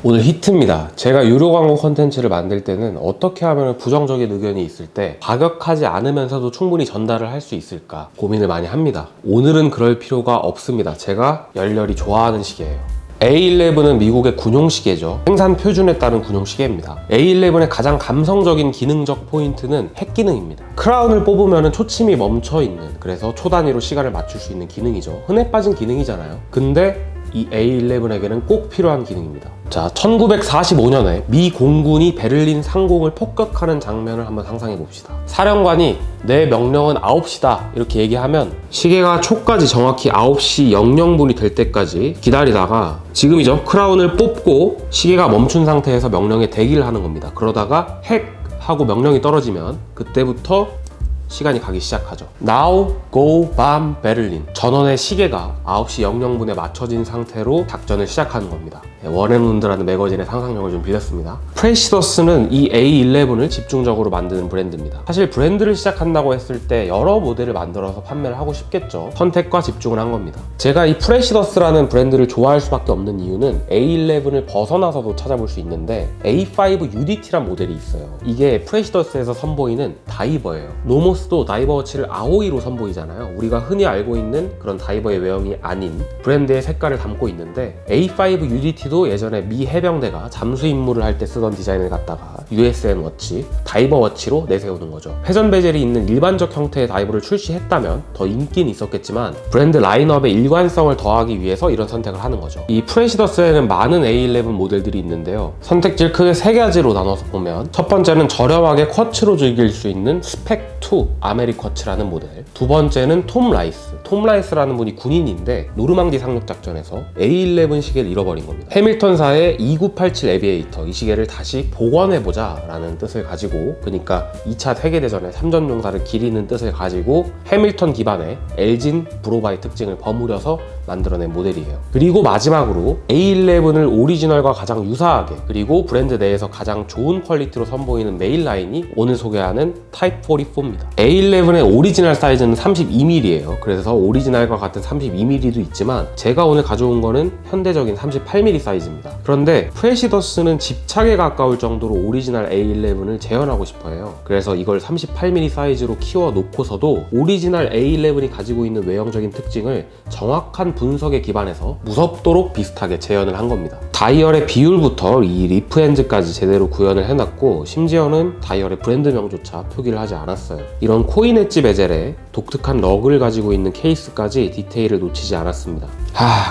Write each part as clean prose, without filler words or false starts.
오늘 히트입니다. 제가 유료 광고 콘텐츠를 만들 때는 어떻게 하면 부정적인 의견이 있을 때 과격하지 않으면서도 충분히 전달을 할 수 있을까 고민을 많이 합니다. 오늘은 그럴 필요가 없습니다. 제가 열렬히 좋아하는 시계예요. A11은 미국의 군용시계죠. 생산 표준에 따른 군용시계입니다. A11의 가장 감성적인 기능적 포인트는 핵 기능입니다. 크라운을 뽑으면 초침이 멈춰있는, 그래서 초 단위로 시간을 맞출 수 있는 기능이죠. 흔해 빠진 기능이잖아요. 근데 이 A11에게는 꼭 필요한 기능입니다. 자, 1945년에 미 공군이 베를린 상공을 폭격하는 장면을 한번 상상해 봅시다. 사령관이 내 명령은 9시다 이렇게 얘기하면 시계가 초까지 정확히 9시 00분이 될 때까지 기다리다가 지금이죠. 크라운을 뽑고 시계가 멈춘 상태에서 명령에 대기를 하는 겁니다. 그러다가 핵 하고 명령이 떨어지면 그때부터 시간이 가기 시작하죠. Now go bomb 베를린. 전원의 시계가 9시 00분에 맞춰진 상태로 작전을 시작하는 겁니다. 원앤운드라는 매거진의 상상력을 좀 빌렸습니다. 프레시더스는 이 A11을 집중적으로 만드는 브랜드입니다. 사실 브랜드를 시작한다고 했을 때 여러 모델을 만들어서 판매를 하고 싶겠죠. 선택과 집중을 한 겁니다. 제가 이 프레시더스라는 브랜드를 좋아할 수밖에 없는 이유는 A11을 벗어나서도 찾아볼 수 있는데 A5 UDT란 모델이 있어요. 이게 프레시더스에서 선보이는 다이버예요. 노모스도 다이버 워치를 아오이로 선보이잖아요. 우리가 흔히 알고 있는 그런 다이버의 외형이 아닌 브랜드의 색깔을 담고 있는데 A5 UDT도 예전에 미 해병대가 잠수 임무를 할 때 쓰던 디자인을 갖다가 USN 워치, 다이버 워치로 내세우는 거죠. 회전 베젤이 있는 일반적 형태의 다이버를 출시했다면 더 인기는 있었겠지만 브랜드 라인업의 일관성을 더하기 위해서 이런 선택을 하는 거죠. 이 프레시더스에는 많은 A11 모델들이 있는데요. 선택지를 크게 3가지로 나눠서 보면 첫 번째는 저렴하게 쿼츠로 즐길 수 있는 스펙2 아메리쿼츠라는 모델, 두 번째는 톰 라이스라는 분이 군인인데 노르망디 상륙 작전에서 A11 시계를 잃어버린 겁니다. 해밀턴사의 2987 에비에이터, 이 시계를 다시 복원해보자 라는 뜻을 가지고, 그러니까 2차 세계대전의 삼전용사를 기리는 뜻을 가지고 해밀턴 기반의 엘진 브로바의 특징을 버무려서 만들어낸 모델이에요. 그리고 마지막으로 A11을 오리지널과 가장 유사하게, 그리고 브랜드 내에서 가장 좋은 퀄리티로 선보이는 메인 라인이 오늘 소개하는 타입 44입니다. A11의 오리지널 사이즈는 32mm예요. 그래서 오리지널과 같은 32mm도 있지만 제가 오늘 가져온 거는 현대적인 38mm 사이즈입니다. 그런데 프레시더스는 집착에 가까울 정도로 오리지널 A11을 재현하고 싶어해요. 그래서 이걸 38mm 사이즈로 키워 놓고서도 오리지널 A11이 가지고 있는 외형적인 특징을 정확한 분석에 기반해서 무섭도록 비슷하게 재현을 한 겁니다. 다이얼의 비율부터 이 리프 핸즈까지 제대로 구현을 해놨고, 심지어는 다이얼의 브랜드명조차 표기를 하지 않았어요. 이런 코인 엣지 베젤에 독특한 러그를 가지고 있는 케이스까지 디테일을 놓치지 않았습니다.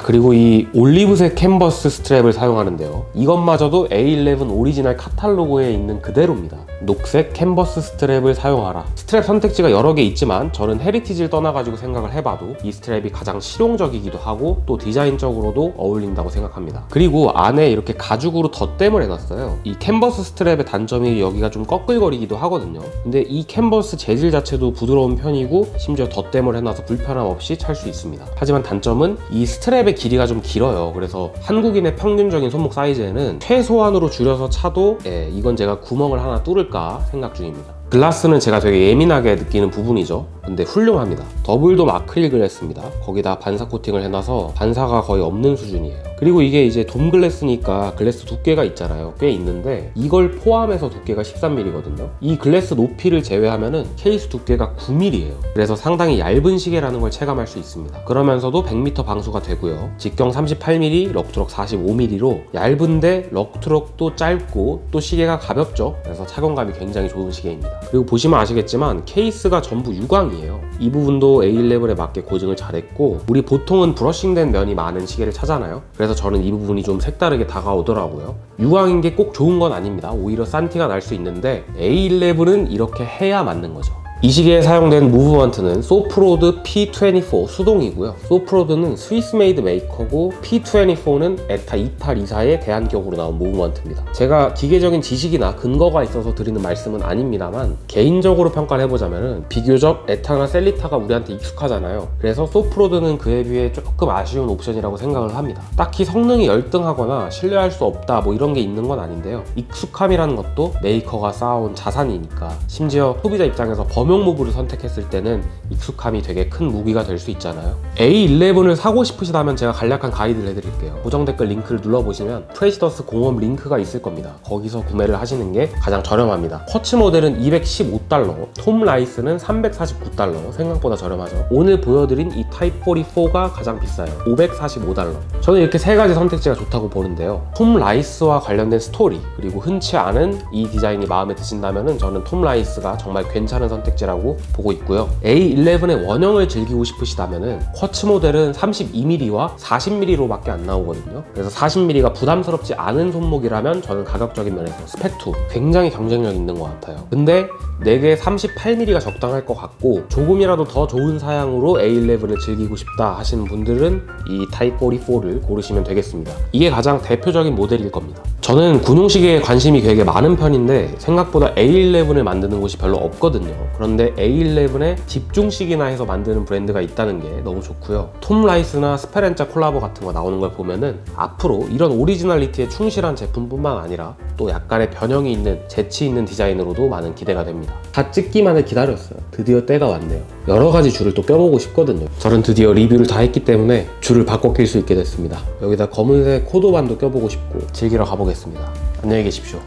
그리고 이 올리브색 캔버스 스트랩을 사용하는데요. 이것마저도 A11 오리지널 카탈로그에 있는 그대로입니다. 녹색 캔버스 스트랩을 사용하라. 스트랩 선택지가 여러 개 있지만 저는 헤리티지를 떠나가지고 생각을 해봐도 이 스트랩이 가장 실용적이기도 하고 또 디자인적으로도 어울린다고 생각합니다. 그리고 안에 이렇게 가죽으로 덧댐을 해놨어요. 이 캔버스 스트랩의 단점이 여기가 좀 꺼끌거리기도 하거든요. 근데 이 캔버스 재질 자체도 부드러운 편이고 심지어 덧댐을 해놔서 불편함 없이 찰 수 있습니다. 하지만 단점은 이 스트랩의 길이가 좀 길어요. 그래서 한국인의 평균적인 손목 사이즈에는 최소한으로 줄여서 차도 이건 제가 구멍을 하나 뚫을까 생각 중입니다. 글라스는 제가 되게 예민하게 느끼는 부분이죠. 근데 훌륭합니다. 더블돔 아크릴 글래스입니다. 거기다 반사 코팅을 해놔서 반사가 거의 없는 수준이에요. 그리고 이게 이제 돔 글래스니까 글래스 두께가 있잖아요. 꽤 있는데 이걸 포함해서 두께가 13mm거든요. 이 글래스 높이를 제외하면은 케이스 두께가 9mm예요. 그래서 상당히 얇은 시계라는 걸 체감할 수 있습니다. 그러면서도 100m 방수가 되고요. 직경 38mm, 럭트럭 45mm로 얇은데 럭트럭도 짧고 또 시계가 가볍죠. 그래서 착용감이 굉장히 좋은 시계입니다. 그리고 보시면 아시겠지만 케이스가 전부 유광이에요. 이 부분도 A11에 맞게 고증을 잘했고, 우리 보통은 브러싱된 면이 많은 시계를 차잖아요. 그래서 저는 이 부분이 좀 색다르게 다가오더라고요. 유광인 게 꼭 좋은 건 아닙니다. 오히려 싼 티가 날 수 있는데 A11은 이렇게 해야 맞는 거죠. 이 시계에 사용된 무브먼트는 소프로드 P24 수동이고요. 소프로드는 스위스 메이드 메이커고 P24는 에타 2824의 대안격으로 나온 무브먼트입니다. 제가 기계적인 지식이나 근거가 있어서 드리는 말씀은 아닙니다만 개인적으로 평가를 해보자면 비교적 에타나 셀리타가 우리한테 익숙하잖아요. 그래서 소프로드는 그에 비해 조금 아쉬운 옵션이라고 생각을 합니다. 딱히 성능이 열등하거나 신뢰할 수 없다 뭐 이런 게 있는 건 아닌데요. 익숙함이라는 것도 메이커가 쌓아온 자산이니까, 심지어 소비자 입장에서 범위 범용 모브를 선택했을 때는 익숙함이 되게 큰 무기가 될 수 있잖아요. A11을 사고 싶으시다면 제가 간략한 가이드를 해드릴게요. 고정 댓글 링크를 눌러보시면 프레시더스 공업 링크가 있을 겁니다. 거기서 구매를 하시는 게 가장 저렴합니다. 쿼츠 모델은 $215, 톰 라이스는 $349. 생각보다 저렴하죠. 오늘 보여드린 이 타입 44가 가장 비싸요. $545. 저는 이렇게 세 가지 선택지가 좋다고 보는데요. 톰 라이스와 관련된 스토리, 그리고 흔치 않은 이 디자인이 마음에 드신다면 저는 톰 라이스가 정말 괜찮은 선택지라고 보고 있고요. A11의 원형을 즐기고 싶으시다면 쿼츠 모델은 32mm와 40mm로 밖에 안 나오거든요. 그래서 40mm가 부담스럽지 않은 손목이라면 저는 가격적인 면에서 스펙2 굉장히 경쟁력 있는 것 같아요. 근데 내게 38mm가 적당할 것 같고 조금이라도 더 좋은 사양으로 A11을 즐기고 싶다 하시는 분들은 이 타입 44를 고르시면 되겠습니다. 이게 가장 대표적인 모델일 겁니다. 저는 군용시계에 관심이 되게 많은 편인데 생각보다 A11을 만드는 곳이 별로 없거든요. 그런데 A11에 집중식이나 해서 만드는 브랜드가 있다는 게 너무 좋고요. 톰 라이스나 스페렌자 콜라보 같은 거 나오는 걸 보면은 앞으로 이런 오리지널리티에 충실한 제품뿐만 아니라 또 약간의 변형이 있는 재치 있는 디자인으로도 많은 기대가 됩니다. 다 찍기만을 기다렸어요. 드디어 때가 왔네요. 여러 가지 줄을 또 껴보고 싶거든요. 저는 드디어 리뷰를 다 했기 때문에 줄을 바꿔 낄 수 있게 됐습니다. 여기다 검은색 코도반도 껴보고 싶고 즐기러 가보겠습니다. 안녕히 계십시오.